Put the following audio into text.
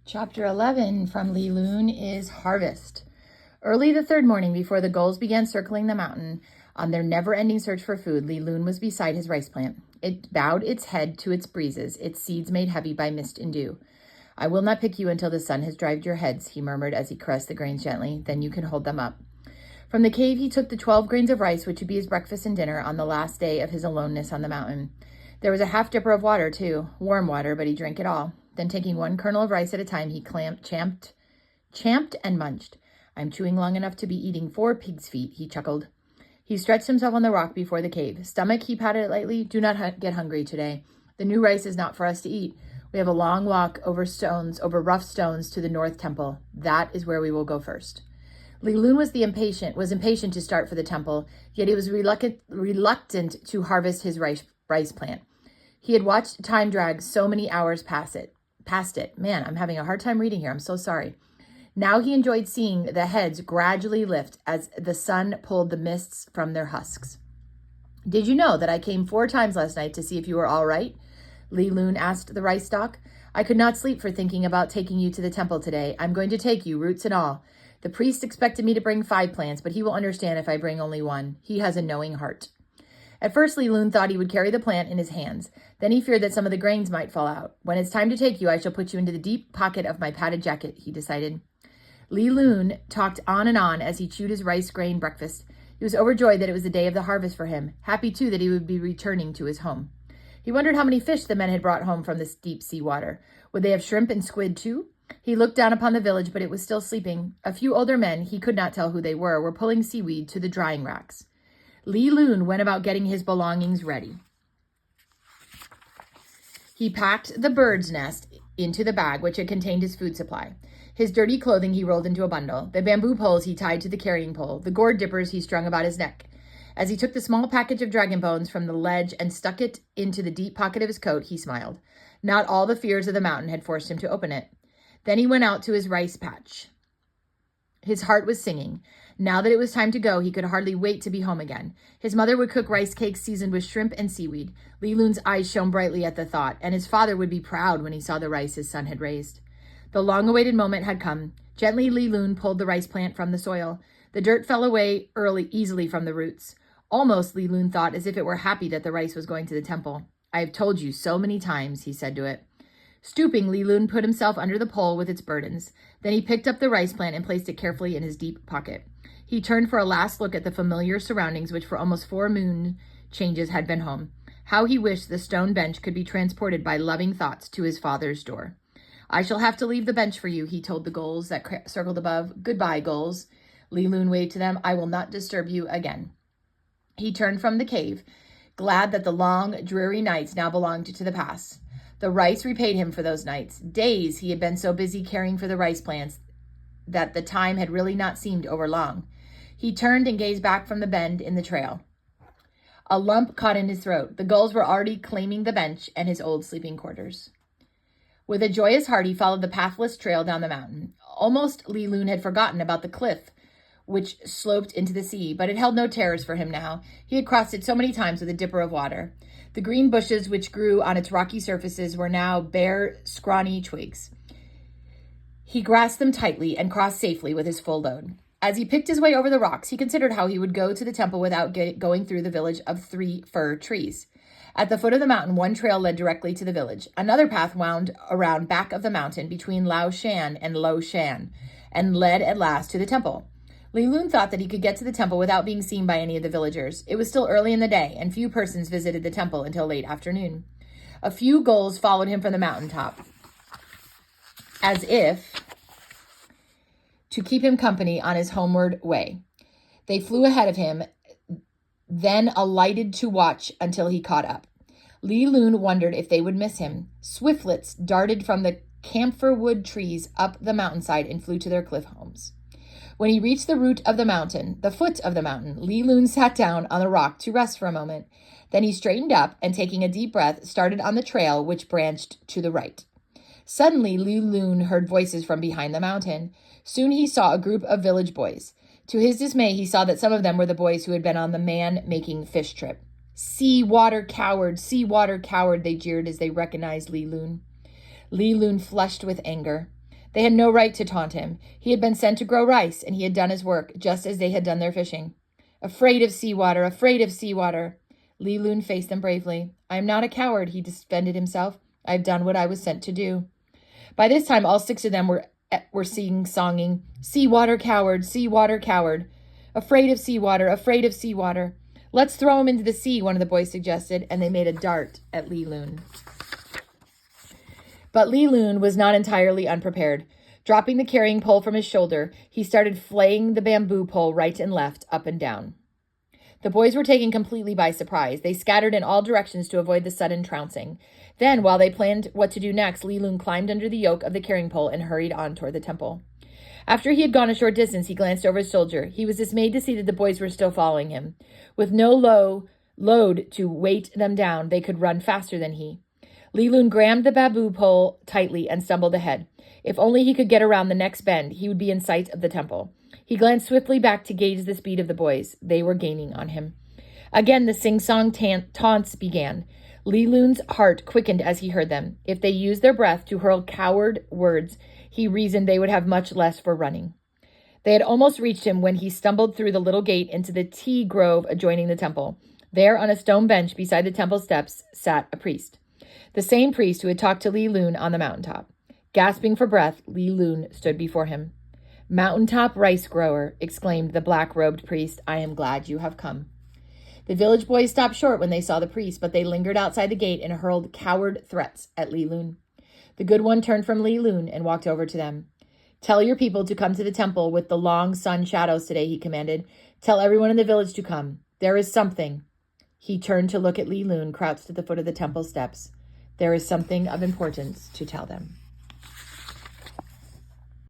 Chapter 11 from Li Lun is Harvest. Early the third morning, before the gulls began circling the mountain on their never-ending search for food, Li Lun was beside his rice plant. It bowed its head to its breezes, its seeds made heavy by mist and dew. "I will not pick you until the sun has dried your heads," he murmured as he caressed the grains gently. "Then you can hold them up." From the cave, he took the 12 grains of rice, which would be his breakfast and dinner on the last day of his aloneness on the mountain. There was a half dipper of water, too, warm water, but he drank it all. Then, taking one kernel of rice at a time, he champed and munched. "I'm chewing long enough to be eating 4 pig's feet," he chuckled. He stretched himself on the rock before the cave. "Stomach," he patted it lightly, "do not get hungry today. The new rice is not for us to eat. We have a long walk over rough stones to the North Temple. That is where we will go first." Li Lun was impatient to start for the temple, yet he was reluctant to harvest his rice plant. He had watched time drag so many hours past it. Man, I'm having a hard time reading here. I'm so sorry. Now he enjoyed seeing the heads gradually lift as the sun pulled the mists from their husks. "Did you know that I came 4 times last night to see if you were all right?" Li Lun asked the rice stalk. "I could not sleep for thinking about taking you to the temple today. I'm going to take you, roots and all. The priest expected me to bring 5 plants, but he will understand if I bring only 1. He has a knowing heart." At first, Li Lun thought he would carry the plant in his hands. Then he feared that some of the grains might fall out. "When it's time to take you, I shall put you into the deep pocket of my padded jacket," he decided. Li Lun talked on and on as he chewed his rice grain breakfast. He was overjoyed that it was the day of the harvest for him, happy too that he would be returning to his home. He wondered how many fish the men had brought home from this deep sea water. Would they have shrimp and squid too? He looked down upon the village, but it was still sleeping. A few older men, he could not tell who they were pulling seaweed to the drying racks. Li Lun went about getting his belongings ready. He packed the bird's nest into the bag which had contained his food supply. His dirty clothing he rolled into a bundle. The bamboo poles he tied to the carrying pole. The gourd dippers he strung about his neck. As he took the small package of dragon bones from the ledge and stuck it into the deep pocket of his coat, he smiled. Not all the fears of the mountain had forced him to open it. Then he went out to his rice patch. His heart was singing. Now that it was time to go, he could hardly wait to be home again. His mother would cook rice cakes seasoned with shrimp and seaweed. Li Lun's eyes shone brightly at the thought, and his father would be proud when he saw the rice his son had raised. The long-awaited moment had come. Gently, Li Lun pulled the rice plant from the soil. The dirt fell away easily from the roots. Almost, Li Lun thought, as if it were happy that the rice was going to the temple. "I have told you so many times," he said to it. Stooping, Li Lun put himself under the pole with its burdens. Then he picked up the rice plant and placed it carefully in his deep pocket. He turned for a last look at the familiar surroundings which for almost 4 moon changes had been home. How he wished the stone bench could be transported by loving thoughts to his father's door. "I shall have to leave the bench for you," he told the gulls that circled above. "Goodbye, gulls." Li Lun waved to them. "I will not disturb you again." He turned from the cave, glad that the long, dreary nights now belonged to the past. The rice repaid him for those nights. Days he had been so busy caring for the rice plants that the time had really not seemed overlong. He turned and gazed back from the bend in the trail. A lump caught in his throat. The gulls were already claiming the bench and his old sleeping quarters. With a joyous heart, he followed the pathless trail down the mountain. Almost Li Lun had forgotten about the cliff which sloped into the sea, but it held no terrors for him now. He had crossed it so many times with a dipper of water. The green bushes which grew on its rocky surfaces were now bare, scrawny twigs. He grasped them tightly and crossed safely with his full load. As he picked his way over the rocks, he considered how he would go to the temple without going through the village of 3 fir trees. At the foot of the mountain, one trail led directly to the village. Another path wound around back of the mountain between Lao Shan and Lo Shan and led at last to the temple. Li Lun thought that he could get to the temple without being seen by any of the villagers. It was still early in the day, and few persons visited the temple until late afternoon. A few gulls followed him from the mountaintop, as if to keep him company on his homeward way. They flew ahead of him, then alighted to watch until he caught up. Li Lun wondered if they would miss him. Swiftlets darted from the camphor wood trees up the mountainside and flew to their cliff homes. When he reached the foot of the mountain, Li Lun sat down on the rock to rest for a moment. Then he straightened up and, taking a deep breath, started on the trail which branched to the right. Suddenly, Li Lun heard voices from behind the mountain. Soon he saw a group of village boys. To his dismay, he saw that some of them were the boys who had been on the man-making fish trip. Sea water coward, they jeered as they recognized Li Lun. Li Lun flushed with anger. They had no right to taunt him. He had been sent to grow rice, and he had done his work, just as they had done their fishing. Afraid of seawater, afraid of seawater. Li Lun faced them bravely. I am not a coward, he defended himself. I have done what I was sent to do. By this time, all 6 of them were singing, Seawater coward, seawater coward. Afraid of seawater, afraid of seawater. Let's throw him into the sea, one of the boys suggested, and they made a dart at Li Lun. But Li Lun was not entirely unprepared. Dropping the carrying pole from his shoulder, he started flaying the bamboo pole right and left, up and down. The boys were taken completely by surprise. They scattered in all directions to avoid the sudden trouncing. Then, while they planned what to do next, Li Lun climbed under the yoke of the carrying pole and hurried on toward the temple. After he had gone a short distance, he glanced over his shoulder. He was dismayed to see that the boys were still following him. With no load to weight them down, they could run faster than he. Li Lun grabbed the bamboo pole tightly and stumbled ahead. If only he could get around the next bend, he would be in sight of the temple. He glanced swiftly back to gauge the speed of the boys. They were gaining on him. Again, the sing-song taunts began. Li Lun's heart quickened as he heard them. If they used their breath to hurl coward words, he reasoned they would have much less for running. They had almost reached him when he stumbled through the little gate into the tea grove adjoining the temple. There, on a stone bench beside the temple steps, sat a priest. The same priest who had talked to Li Lun on the mountaintop. Gasping for breath, Li Lun stood before him. Mountaintop rice grower, exclaimed the black-robed priest, I am glad you have come. The village boys stopped short when they saw the priest, but they lingered outside the gate and hurled coward threats at Li Lun. The good one turned from Li Lun and walked over to them. Tell your people to come to the temple with the long sun shadows today, he commanded. Tell everyone in the village to come. There is something. He turned to look at Li Lun, crouched at the foot of the temple steps. There is something of importance to tell them.